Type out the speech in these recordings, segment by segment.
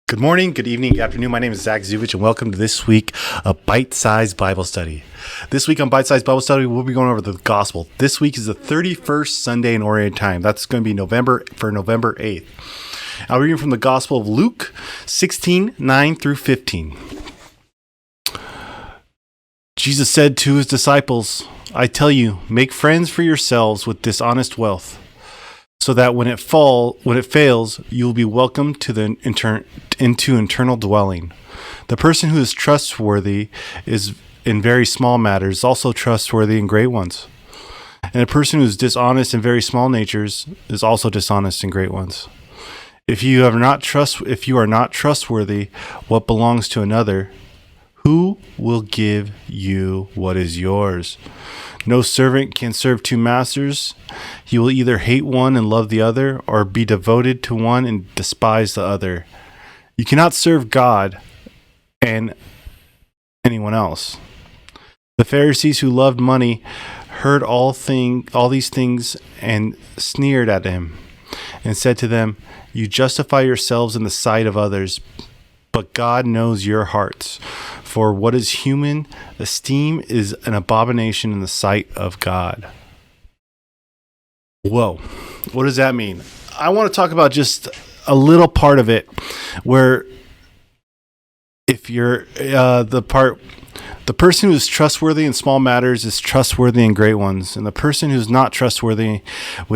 Good morning, good evening, good afternoon. My name is Zach Zuvich, and welcome to this week a Bite-Sized Bible Study. This week on Bite-Sized Bible Study, we'll be going over the Gospel. This week is the 31st Sunday in Orient Time. That's going to be November 8th. I'll read from the Gospel of Luke 16, 9 through 15. Jesus said to his disciples, "I tell you, make friends for yourselves with dishonest wealth, so that when it fails, you will be welcomed to into eternal dwelling. The person who is trustworthy is in very small matters, also trustworthy in great ones. And a person who is dishonest in very small natures is also dishonest in great ones. If you are not trustworthy, what belongs to another, who will give you what is yours? No servant can serve two masters. He will either hate one and love the other, or be devoted to one and despise the other. You cannot serve God and anyone else." The Pharisees who loved money heard all these things and sneered at him and said to them, "You justify yourselves in the sight of others, but God knows your hearts. For what is human esteem is an abomination in the sight of God." Whoa. What does that mean? I want to talk about just a little part of it where if you're the person who is trustworthy in small matters is trustworthy in great ones. And the person who's not trustworthy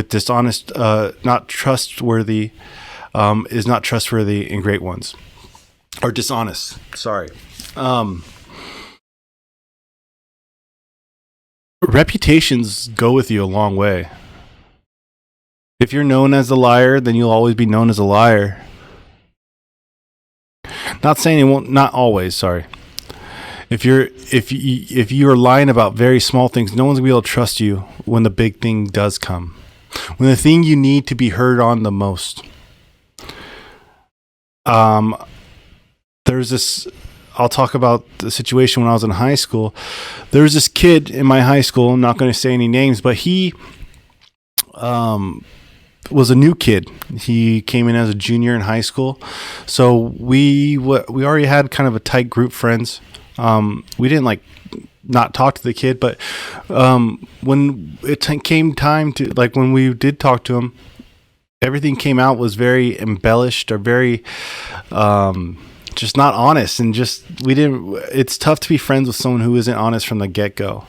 is not trustworthy in great ones. Or dishonest. Sorry. Reputations go with you a long way. If you're known as a liar, then you'll always be known as a liar. Not saying it won't, not always, sorry. If you are lying about very small things, no one's gonna be able to trust you when the big thing does come. When the thing you need to be heard on the most. There's this, I'll talk about the situation when I was in high school. There was this kid in my high school, I'm not going to say any names, but he was a new kid. He came in as a junior in high school. So we already had kind of a tight group friends. We didn't not talk to the kid, but when it came time to, when we did talk to him, everything came out was very embellished or very just not honest, and it's tough to be friends with someone who isn't honest from the get-go.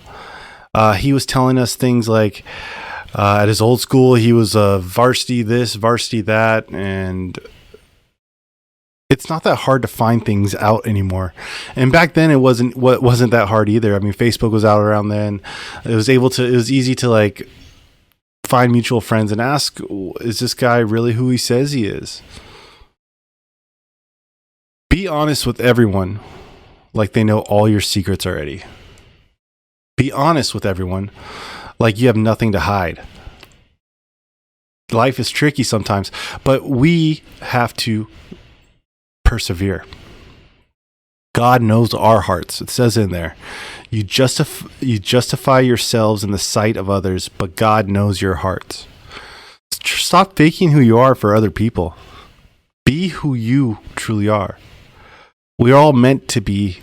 He was telling us things like at his old school he was a varsity this, varsity that, and it's not that hard to find things out anymore. And back then it wasn't that hard either. I mean, Facebook was out around then. It was easy to find mutual friends and ask, is this guy really who he says he is? Be honest with everyone like they know all your secrets already. Be honest with everyone like you have nothing to hide. Life is tricky sometimes, but we have to persevere. God knows our hearts. It says in there, you justify yourselves in the sight of others, but God knows your hearts. Stop faking who you are for other people. Be who you truly are. We're all meant to be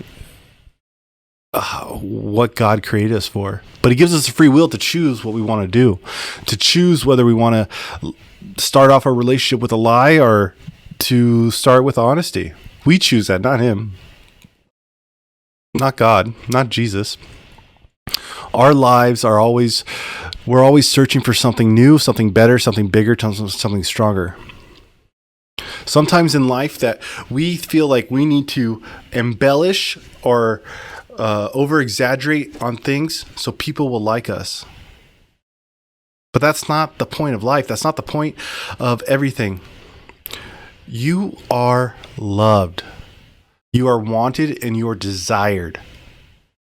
what God created us for. But he gives us a free will to choose what we want to do. To choose whether we want to start off our relationship with a lie or to start with honesty. We choose that, not him. Not God, not Jesus. Our lives we're always searching for something new, something better, something bigger, something stronger. Sometimes in life that we feel like we need to embellish or over-exaggerate on things so people will like us. But that's not the point of life. That's not the point of everything. You are loved. You are wanted and you are desired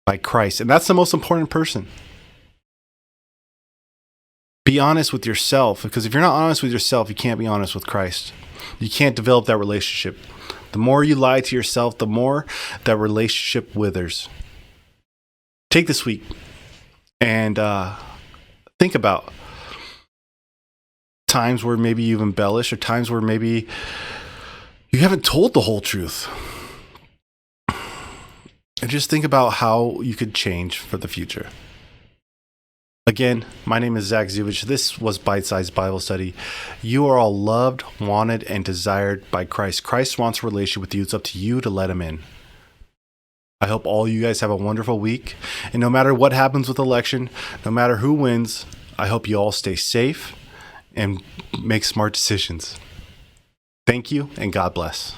by Christ. And that's the most important person. Be honest with yourself, because if you're not honest with yourself, you can't be honest with Christ. You can't develop that relationship. The more you lie to yourself, the more that relationship withers. Take this week and think about times where maybe you've embellished, or times where maybe You haven't told the whole truth. And just think about how you could change for the future. Again, my name is Zach Zuvich. This was Bite Size Bible Study. You are all loved, wanted, and desired by Christ. Christ wants a relationship with you. It's up to you to let him in. I hope all you guys have a wonderful week. And no matter what happens with the election, no matter who wins, I hope you all stay safe and make smart decisions. Thank you, and God bless.